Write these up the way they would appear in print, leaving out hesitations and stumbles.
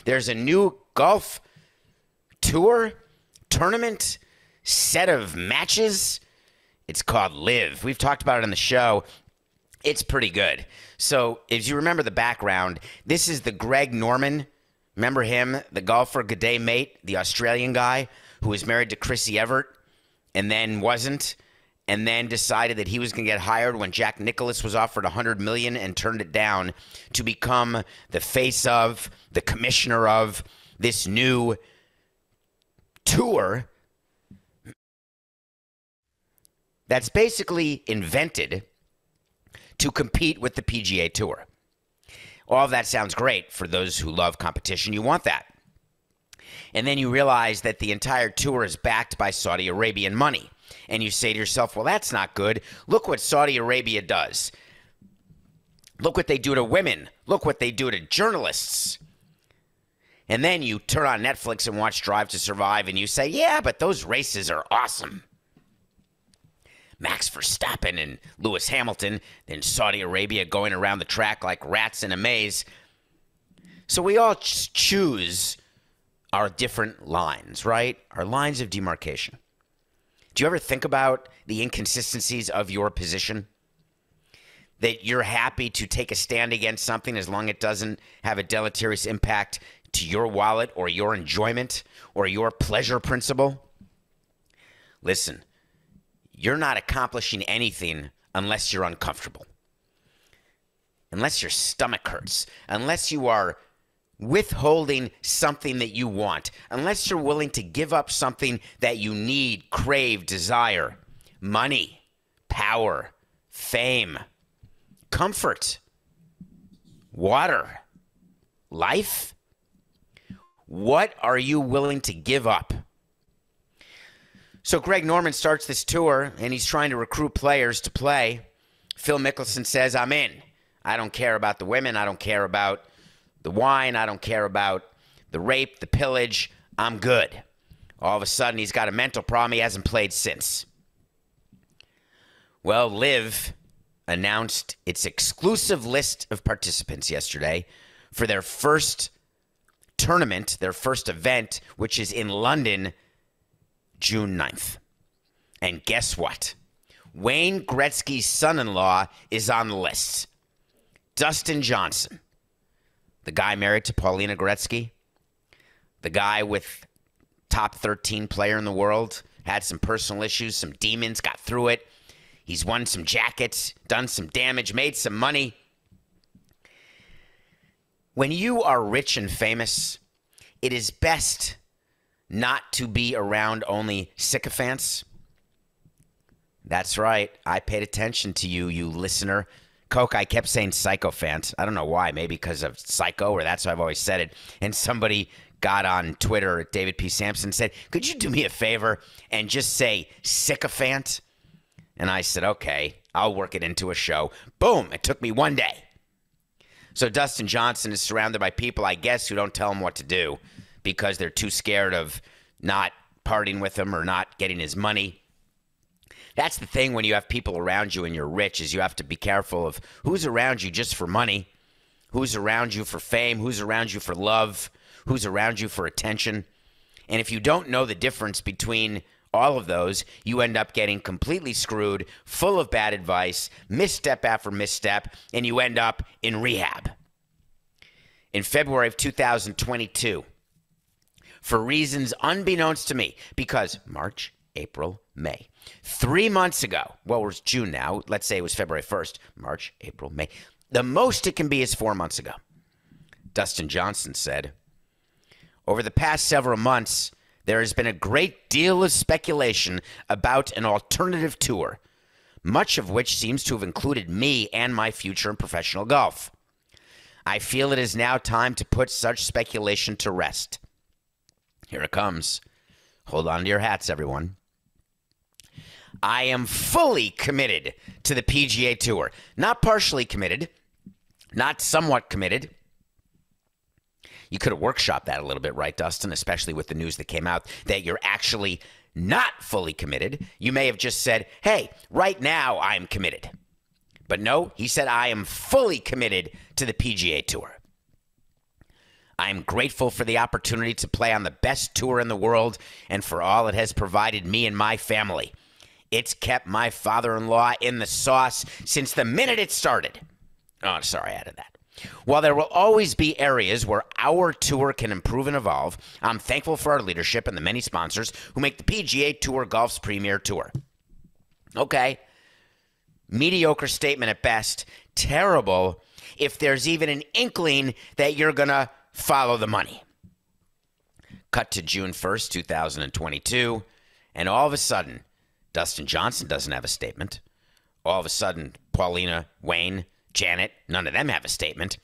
There's a new golf tour tournament set of matches. It's called LIV. We've talked about it on the show. It's pretty good. So if you remember the background, this is the Greg Norman. Remember him, the golfer, good day mate, the Australian guy who was married to Chrissy Everett and then wasn't, and then decided that he was going to get hired when Jack Nicklaus was offered $100 million and turned it down to become the face of, the commissioner of this new tour that's basically invented to compete with the PGA Tour. All of that sounds great for those who love competition. You want that. And then you realize that the entire tour is backed by Saudi Arabian money. And you say to yourself, well, that's not good. Look what Saudi Arabia does. Look what they do to women. Look what they do to journalists. And then you turn on Netflix and watch Drive to Survive and you say, yeah, but those races are awesome. Max Verstappen and Lewis Hamilton, then Saudi Arabia going around the track like rats in a maze. So we all choose our different lines, right? Our lines of demarcation. Do you ever think about the inconsistencies of your position? That you're happy to take a stand against something as long as it doesn't have a deleterious impact to your wallet or your enjoyment or your pleasure principle? Listen. You're not accomplishing anything unless you're uncomfortable, unless your stomach hurts, unless you are withholding something that you want, unless you're willing to give up something that you need, crave, desire, money, power, fame, comfort, water, life. What are you willing to give up? So Greg Norman starts this tour, and he's trying to recruit players to play. Phil Mickelson says, I'm in. I don't care about the women. I don't care about the wine. I don't care about the rape, the pillage. I'm good. All of a sudden, he's got a mental problem. He hasn't played since. Well, LIV announced its exclusive list of participants yesterday for their first tournament, their first event, which is in London, June 9th. And guess what? Wayne Gretzky's son-in-law is on the list. Dustin Johnson, the guy married to Paulina Gretzky, the guy with top 13 player in the world, had some personal issues, some demons, got through it. He's won some jackets, done some damage, made some money. When you are rich and famous, it is best not to be around only sycophants. That's right. I paid attention to you, you listener. Coke, I kept saying sycophant. I don't know why. Maybe because of psycho, or that's how I've always said it. And somebody got on Twitter, David P. Samson, said, could you do me a favor and just say sycophant? And I said, okay, I'll work it into a show. Boom. It took me one day. So Dustin Johnson is surrounded by people, I guess, who don't tell him what to do, because they're too scared of not partying with him or not getting his money. That's the thing when you have people around you and you're rich, is you have to be careful of who's around you just for money, who's around you for fame, who's around you for love, who's around you for attention. And if you don't know the difference between all of those, you end up getting completely screwed, full of bad advice, misstep after misstep, and you end up in rehab. In February of 2022, for reasons unbeknownst to me, because March, April, May. 3 months ago, well, it's June now. Let's say it was February 1st, March, April, May. The most it can be is 4 months ago. Dustin Johnson said, over the past several months, there has been a great deal of speculation about an alternative tour, much of which seems to have included me and my future in professional golf. I feel it is now time to put such speculation to rest. Here it comes. Hold on to your hats, everyone. I am fully committed to the PGA Tour. Not partially committed, not somewhat committed. You could have workshopped that a little bit, right, Dustin? Especially with the news that came out that you're actually not fully committed. You may have just said, hey, right now I'm committed. But no, he said, I am fully committed to the PGA Tour. I am grateful for the opportunity to play on the best tour in the world and for all it has provided me and my family. It's kept my father-in-law in the sauce since the minute it started. Oh, sorry, I added that. While there will always be areas where our tour can improve and evolve, I'm thankful for our leadership and the many sponsors who make the PGA Tour Golf's premier tour. Okay. Mediocre statement at best. Terrible if there's even an inkling that you're going to follow the money. Cut to June 1st, 2022, and all of a sudden, Dustin Johnson doesn't have a statement. All of a sudden, Paulina, Wayne, Janet, none of them have a statement.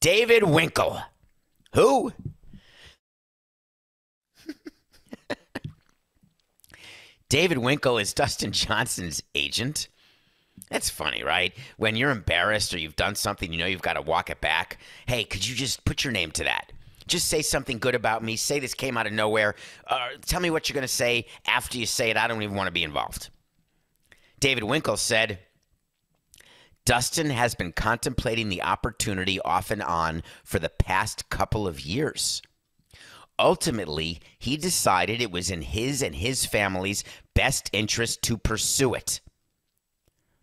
David Winkle. Who? David Winkle is Dustin Johnson's agent. That's funny, right? When you're embarrassed or you've done something, you know you've got to walk it back. Hey, could you just put your name to that? Just say something good about me. Say this came out of nowhere. Tell me what you're going to say after you say it. I don't even want to be involved. David Winkle said, Dustin has been contemplating the opportunity off and on for the past couple of years. Ultimately, he decided it was in his and his family's best interest to pursue it.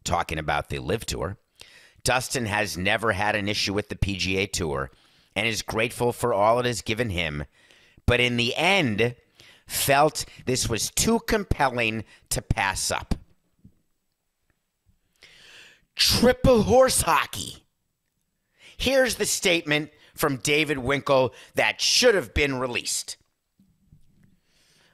Talking about the LIV Tour, Dustin has never had an issue with the PGA Tour and is grateful for all it has given him, but in the end, felt this was too compelling to pass up. Triple horse hockey. Here's the statement from David Winkle that should have been released.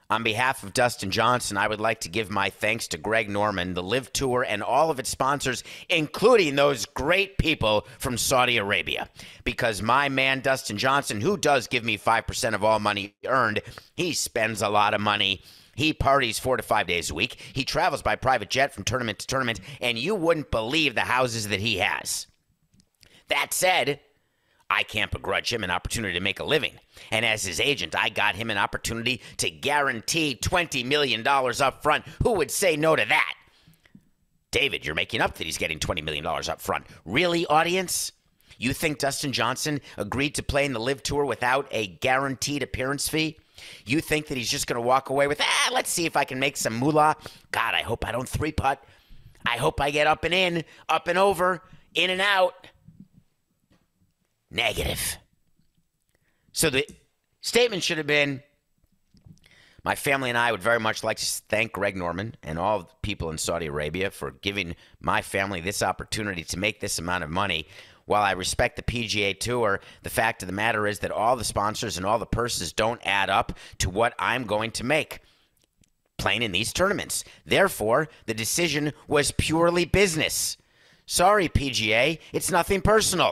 On behalf of Dustin Johnson, I would like to give my thanks to Greg Norman, the LIV Tour, and all of its sponsors, including those great people from Saudi Arabia. Because my man, Dustin Johnson, who does give me 5% of all money earned, he spends a lot of money. He parties 4 to 5 days a week. He travels by private jet from tournament to tournament, and you wouldn't believe the houses that he has. That said, I can't begrudge him an opportunity to make a living. And as his agent, I got him an opportunity to guarantee $20 million up front. Who would say no to that? David, you're making up that he's getting $20 million up front. Really, audience? You think Dustin Johnson agreed to play in the LIV Tour without a guaranteed appearance fee? You think that he's just going to walk away with, let's see if I can make some moolah? God, I hope I don't three-putt. I hope I get up and in, up and over, in and out. Negative. So the statement should have been, my family and I would very much like to thank Greg Norman and all the people in Saudi Arabia for giving my family this opportunity to make this amount of money. While I respect the PGA Tour, the fact of the matter is that all the sponsors and all the purses don't add up to what I'm going to make playing in these tournaments. Therefore, the decision was purely business. Sorry, PGA, it's nothing personal.